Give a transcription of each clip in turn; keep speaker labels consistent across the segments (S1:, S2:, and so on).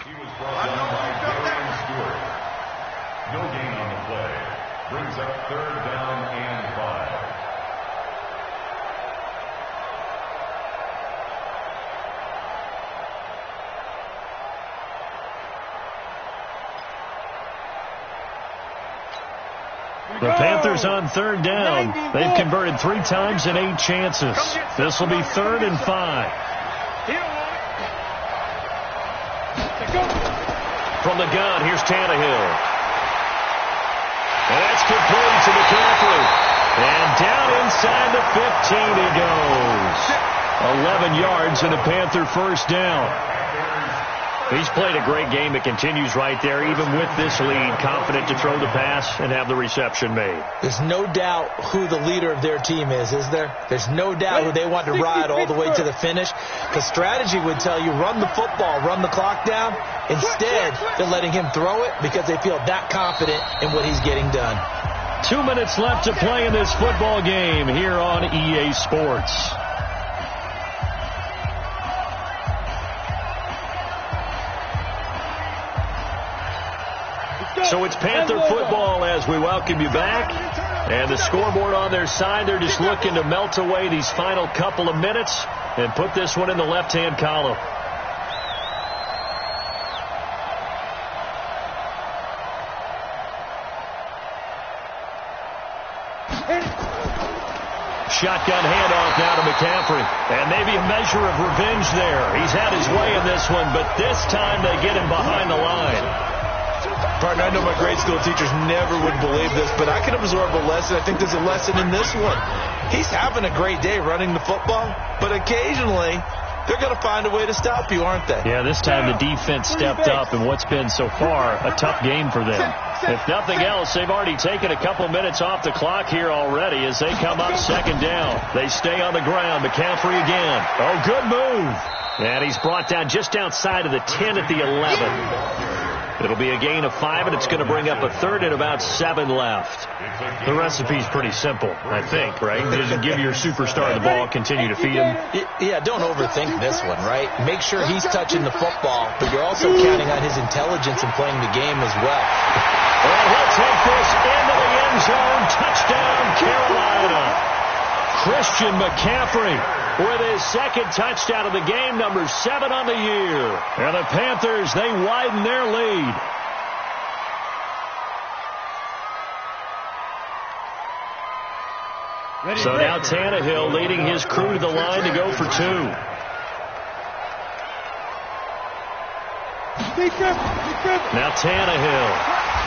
S1: He was brought down by Darian Stewart. No gain on the play. Brings up 3rd down and 5.
S2: The Panthers on 3rd down. They've converted 3 times in 8 chances. This will be 3rd and 5. From the gun, here's Tannehill. And that's complete to McCaffrey. And down inside the 15 he goes. 11 yards and a Panther first down. He's played a great game. It continues right there, even with this lead, confident to throw the pass and have the reception made.
S3: There's no doubt who the leader of their team is there? There's no doubt who they want to ride all the way to the finish. Because strategy would tell you, run the football, run the clock down. Instead, they're letting him throw it because they feel that confident in what he's getting done.
S2: 2 minutes left to play in this football game here on EA Sports. So it's Panther football as we welcome you back. And the scoreboard on their side, they're just looking to melt away these final couple of minutes and put this one in the left-hand column. Shotgun handoff now to McCaffrey. And maybe a measure of revenge there. He's had his way in this one, but this time they get him behind the line.
S4: Partner, I know my grade school teachers never would believe this, but I can absorb a lesson. I think there's a lesson in this one. He's having a great day running the football, but occasionally they're going to find a way to stop you, aren't they?
S2: Yeah, this time the defense stepped up in what's been so far a tough game for them. If nothing else, they've already taken a couple minutes off the clock here already as they come up 2nd down. They stay on the ground. McCaffrey again. Oh, good move. And he's brought down just outside of the 10 at the 11. It'll be a gain of 5, and it's going to bring up a 3rd and about 7 left. The recipe's pretty simple, I think, right? Just give your superstar the ball, continue to feed him.
S3: Yeah, don't overthink this one, right? Make sure he's touching the football, but you're also counting on his intelligence in playing the game as well.
S2: And he'll take this into the end zone. Touchdown, Carolina. Christian McCaffrey with his 2nd touchdown of the game, number 7 on the year. And the Panthers, they widen their lead. So now Tannehill leading his crew to the line to go for 2. Now Tannehill.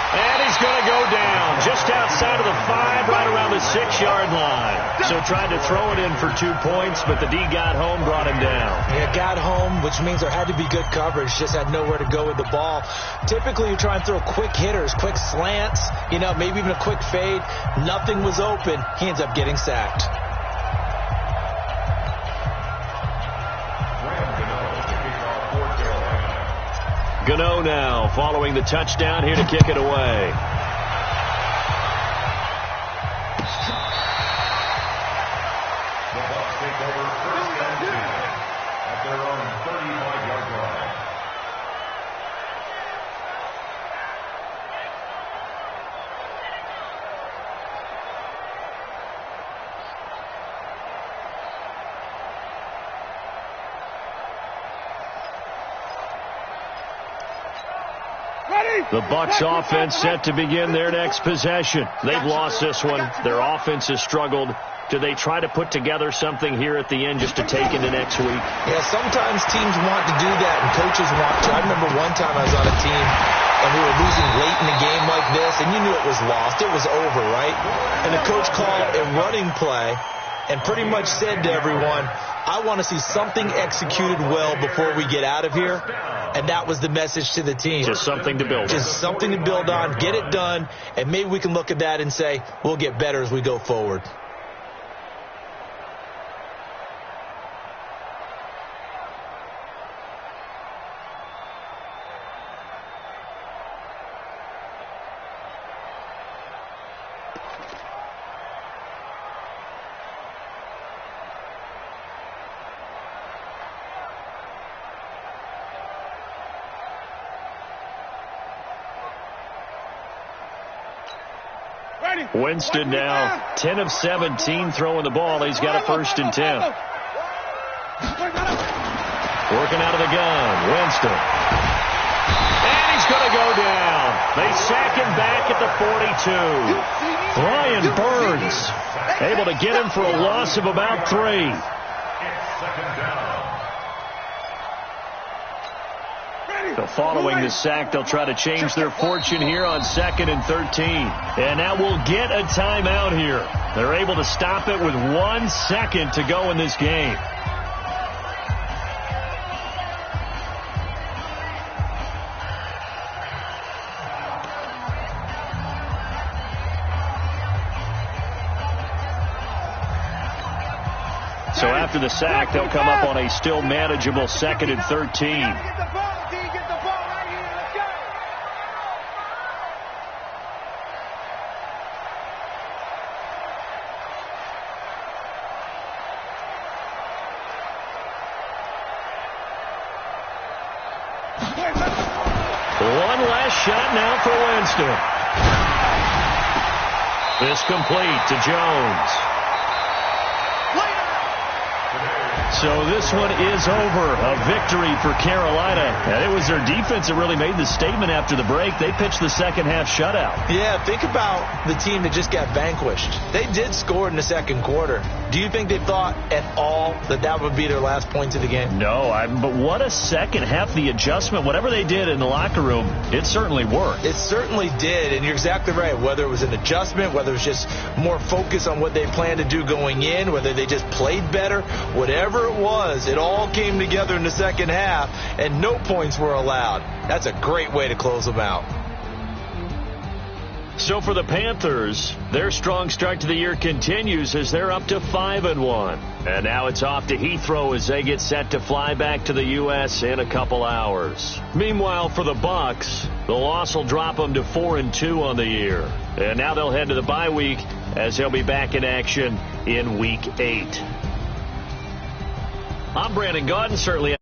S2: And he's going to go down just outside of the 5, right around the 6-yard line. So tried to throw it in for 2 points, but the D got home, brought him down.
S3: Yeah, got home, which means there had to be good coverage. Just had nowhere to go with the ball. Typically, you try and throw quick hitters, quick slants, maybe even a quick fade. Nothing was open. He ends up getting sacked.
S2: Gano now following the touchdown here to kick it away.
S1: The Bucs take over 1st and 10 at their own 35-yard line.
S2: The Bucs offense set to begin their next possession. They've lost this one. Their offense has struggled. Do they try to put together something here at the end just to take into next week?
S3: Yeah, sometimes teams want to do that and coaches want to. I remember one time I was on a team and we were losing late in the game like this, and you knew it was lost. It was over, right? And the coach called a running play and pretty much said to everyone, I want to see something executed well before we get out of here. And that was the message to the team.
S2: Just something to build on.
S3: Just something to build on, get it done, and maybe we can look at that and say, we'll get better as we go forward.
S2: Winston now 10 of 17 throwing the ball. He's got a 1st and 10. Working out of the gun, Winston. And he's going to go down. They sack him back at the 42. Brian Burns able to get him for a loss of about 3.
S1: It's 2nd down.
S2: So following this sack, they'll try to change their fortune here on 2nd and 13. And now we'll get a timeout here. They're able to stop it with 1 second to go in this game. So after the sack, they'll come up on a still manageable 2nd and 13. One last shot now for Winston. This complete to Jones. So this one is over. A victory for Carolina. And it was their defense that really made the statement after the break. They pitched the second half shutout.
S3: Yeah, think about the team that just got vanquished. They did score in the second quarter. Do you think they thought at all that that would be their last points of the game?
S2: No, but what a second half. The adjustment, whatever they did in the locker room, it certainly worked.
S3: It certainly did, and you're exactly right. Whether it was an adjustment, whether it was just more focus on what they planned to do going in, whether they just played better, whatever it was, it all came together in the second half, and no points were allowed. That's a great way to close them out.
S2: So for the Panthers, their strong start to the year continues as they're up to 5-1. And now it's off to Heathrow as they get set to fly back to the U.S. in a couple hours. Meanwhile, for the Bucs, the loss will drop them to 4-2 on the year. And now they'll head to the bye week as they'll be back in action in Week 8. I'm Brandon Gaudin, certainly